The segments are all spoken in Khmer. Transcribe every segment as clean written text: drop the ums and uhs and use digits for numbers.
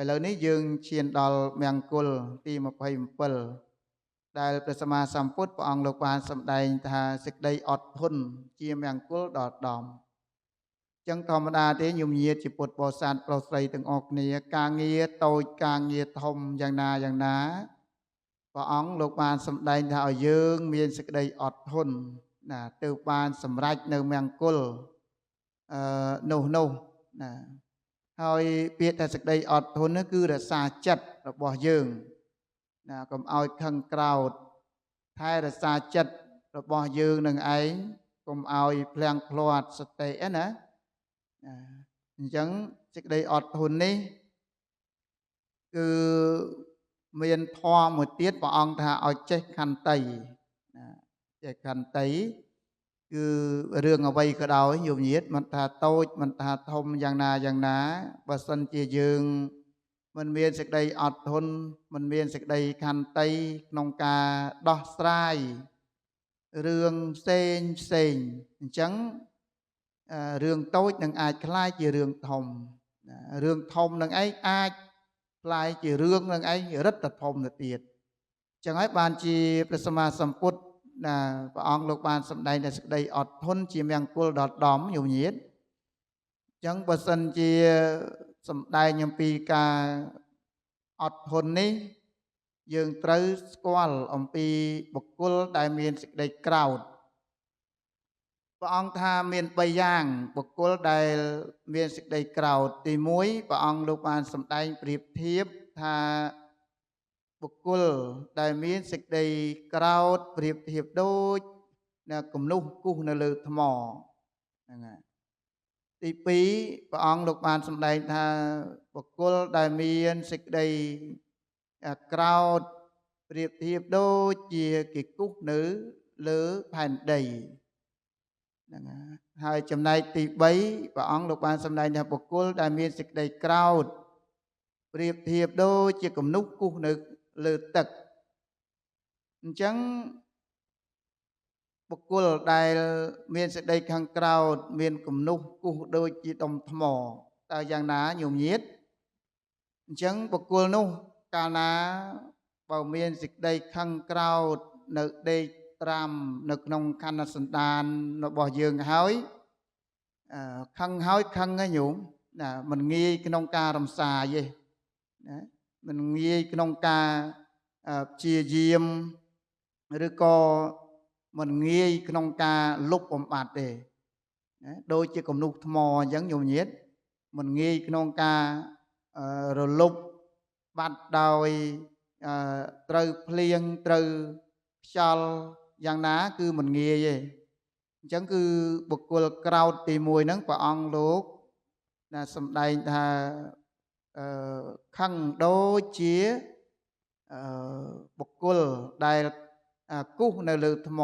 ឥឡូវនេះយើងឈានដល់មង្គលទី27ដែលព្រះសម្មាសម្ពុទ្ធព្រះអង្គលោកបានសម្ដែងថាសេចក្តីអត់ធន់ជាមង្គលដល់ដំចឹងធម្មតាទេញោមញាតជាពុទ្ធបរិស័ទប្រុសស្រីទាំងអស់គ្នាការងារតូចការងារធំយ៉ាងណាព្រះអង្គលោកបានសម្ដែងថាឲ្យយើងមានសេចក្តីអត់ធន់ណាទើបបានសម្រេចនៅមង្គលនោះណាហើយពាក្យថាសេចក្តីអត់ធន់នោះគឺរក្សាចិត្តរបស់យើងណាកុំឲ្យខឹងក្រោធថែរក្សាចិត្តរបស់យើងនឹងឯងកុំឲ្យភ្លាំងភ្លាត់សតិណាអញ្ចឹងសេចក្តីអត់ធន់នេះគឺមានធម៌មួយទៀតព្រះអង្គថាឲ្យចេះខន្តីណាចេះខន្តីគឺរឿងអ្វីក៏ដោយញោមញាតមិនថាតូចមិនថាធំយ៉ាងណាបើសិនជាយើងមិនមានសេចក្តីអត់ធន់មិនមានសេចក្តីខន្តីក្នុងការដោះស្រាយរឿងផ្សេងអញ្ចឹងរឿងតូចនឹងអាចคล้ายជារឿងធំរឿងធំនឹងឯងអាចคล้ายជារឿងនឹងឯងរឹតតែធំទៅទៀតអញ្ចឹងហើយបានជាព្រះសម្មាសម្ពុទ្ធណាព្រះអង្គលោកបានសម្ដែងតែសេចក្តីអត់ធន់ជាមង្គលដល់ដំញោមញាតអញ្ចឹងបើសិនជាសម្ដែងអំពីការអត់ធន់នេះយើងត្រូវស្គាល់អំពីបុគ្គលដែលមានសេចក្តីក្រោធព្រះអង្គថាមាន3យ៉ាងបុគ្គលដែលមានសេចក្តីក្រោធទី1ព្រះអង្គលោកបានសម្ដែងប្រៀបធៀបថាបុគ្គលដែលមានសេចក្តីក្រោធប្រៀបធៀបដូចគំនុះគូសនៅលើថ្មហ្នឹងហើយទី2ព្រះអង្គលោកបានសម្ដែងថាបុគ្គលដែលមានសេចក្តីក្រោធប្រៀបធៀបដូចជាគេគូសនៅលើផែនដីហ្នឹងហើយចំណែកទី3ព្រះអង្គលោកបានសម្ដែងថាបុគ្គលដែលមានសេចក្តីក្រោធប្រៀបធៀបដូចជាគំនុះគូសនៅលើទឹកអញ្ចឹងបុគ្គលដែលមានសេចក្តីខាងក្រោធមានគំនុះគូសដូចជាដុំថ្មតើយ៉ាងណាញោមញាតអញ្ចឹងបុគ្គលនោះកាលណាបើមានសេចក្តីខាងក្រោធនៅដេកត្រាំនៅក្នុងខណ្ឌសន្តានរបស់យើងហើយខឹងហើយខឹងហ្នឹងញោមណាមិនងាយក្នុងការរំសាយទេណាមិនងាយក្នុងការព្យាយាមឬក៏មិនងាយក្នុងការលុបបំបត្តិទេណាដូចជាគំនុះថ្មអញ្ចឹងញោមញាតមិនងាយក្នុងការរលុបបាត់ដោយត្រូវភ្លៀងត្រូវខ្យល់យ៉ាងណាគឺមិនងាយទេអញ្ចឹងគឺបុគ្គលក្រោធទី1ហ្នឹងព្រះអង្គលោកណាសម្ដែងថាខឹងដូចជាបុគ្គលដែលគូសនៅលើថ្ម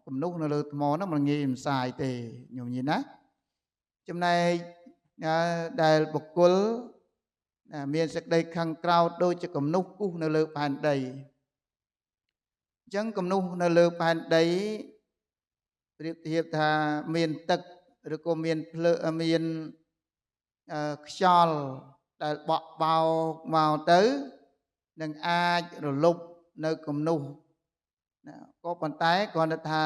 គំនុះនៅលើថ្មហ្នឹងមិនងាយរំសាយទេញោមញាតណាចំណែកដែលបុគ្គលមានសេចក្តីខឹងក្រោធដូចជាគំនុះគូសនៅលើផែនដីអញ្ចឹងគំនុះនៅលើផែនដីប្រៀបធៀបថាមានទឹកឬក៏មានភ្លើមានខ្យល់ដែលបក់បោកមកទៅនឹងអាចរលុបនៅគំនុះក៏ប៉ុន្តែគ្រាន់តែថា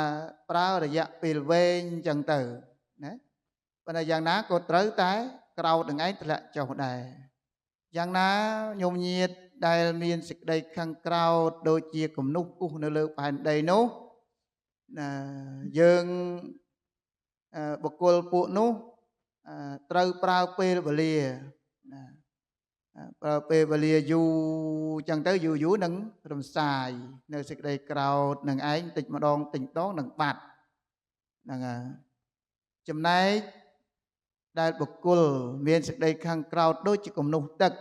ប្រើរយៈពេលវែងអញ្ចឹងទៅណាប៉ុន្តែយ៉ាងណាក៏ត្រូវតែក្រោធនឹងឯងធ្លាក់ចុះដែរយ៉ាងណាញោមញាតដែលមានសេចក្តីខឹងក្រោធដូចជាគំនុះគូសនៅលើផែនដីនោះណាយើងបុគ្គលពួកនោះត្រូវប្រើពេលវេលាណាប្រើពេលវេលាយូរចឹងទៅយូរនឹងរំសាយនៅសេចក្តីក្រោធនឹងឯងតិចម្ដងនឹងបាត់ហ្នឹងហើយចំណែកដែលបុគ្គលមានសេចក្តីខាងក្រោធដូចជាគំនុះទឹក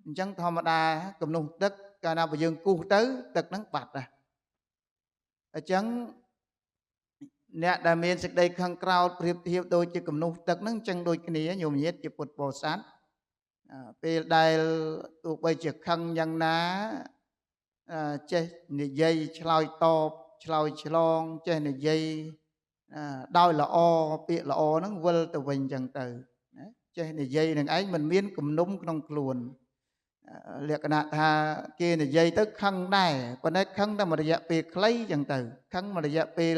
អញ្ចឹងធម្មតាគំនុះទឹកកាលណាបើយើងគូសទៅទឹកហ្នឹងបាត់ដែរអញ្ចឹងអ្នកដែលមានសេចក្តីខឹងក្រោធប្រៀបធៀបដូចជាគំនុះទឹកហ្នឹងអញ្ចឹងដូចគ្នាញោមញាតជាពុទ្ធបរិស័ទពេលដែលទោះបីជាខឹងយ៉ាងណាចេះនិយាយឆ្លើយតបឆ្លើយឆ្លងចេះនិយាយដោយល្អពាក្យល្អហ្នឹងវិលទៅវិញអញ្ចឹងទៅណាចេះនិយាយនឹងឯងមិនមានគំនុំក្នុងខ្លួន លក្ខណៈថាគេនិយាយទៅខឹងដែរប៉ុន្តែខឹងតែមួយរយៈពេលខ្លីចឹងទៅខឹងមួយរយៈពេល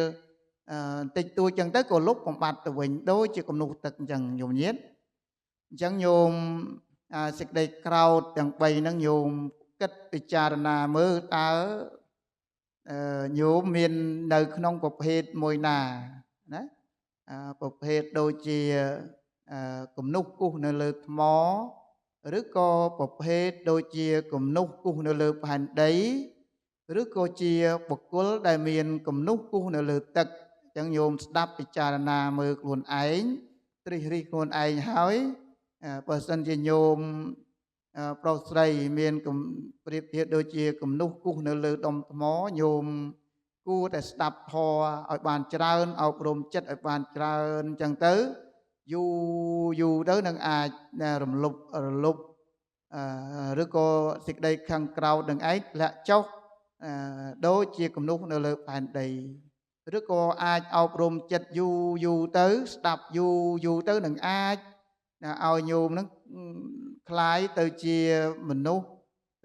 តិចតួចចឹងទៅក៏លុបបំបត្តិទៅវិញដូចជាគំនុះទឹកអញ្ចឹងញោមញាតអញ្ចឹងញោមសេចក្តីក្រោធទាំង3ហ្នឹងញោមគិតពិចារណាមើលតើញោមមាននៅក្នុងប្រភេទមួយណាណាប្រភេទដូចជាគំនុះគូសនៅលើថ្មឬក៏ប្រភេទដូចជាគំនុះគូសនៅលើផែនដីឬក៏ជាបុគ្គលដែលមានគំនុះគូសនៅលើទឹកអញ្ចឹងញោមស្ដាប់ពិចារណាមើលខ្លួនឯងត្រិះរិះខ្លួនឯងហើយបើសិនជាញោមប្រុសស្រីមានប្រៀបធៀបដូចជាគំនុះគូសនៅលើដុំថ្មញោមគួរតែស្ដាប់ធម៌ឲ្យបានច្រើនអប់រំចិត្តឲ្យបានច្រើនអញ្ចឹងទៅយូរទៅនឹងអាចរំលប់ឬក៏សេចក្តីខឹងក្រោធនឹងឯងធ្លាក់ចុះដូចជាគំនុះនៅលើផែនដីឬក៏អាចអប់រំចិត្តយូរទៅស្ដាប់យូរទៅនឹងអាចឲ្យញោមនឹងคล้ายទៅជាមនុស្ស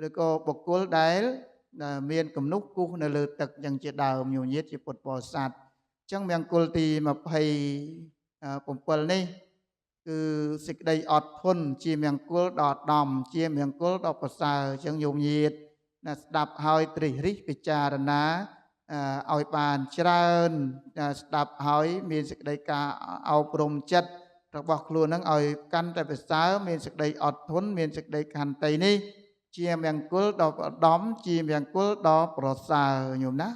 ឬក៏បុគ្គលដែលមានគំនុះគូសនៅលើទឹកយ៉ាងជាដើមញោមញាតិជាពុទ្ធបរិស័ទអញ្ចឹងមង្គលទី27នេះគឺសេចក្តីអត់ធន់ជាមង្គលដ៏ដំជាមង្គលដ៏ប្រសើរអញ្ចឹងញោមញាតិស្ដាប់ហើយត្រិះរិះពិចារណាឲ្យបានច្រើនស្ដាប់ហើយមានសេចក្តីការអប់រំចិត្តរបស់ខ្លួននឹងឲ្យកាន់តែប្រសើរមានសេចក្តីអត់ធន់មានសេចក្តីខន្តីនេះជាមង្គលដ៏ឧត្តមជាមង្គលដ៏ប្រសើរញោមណា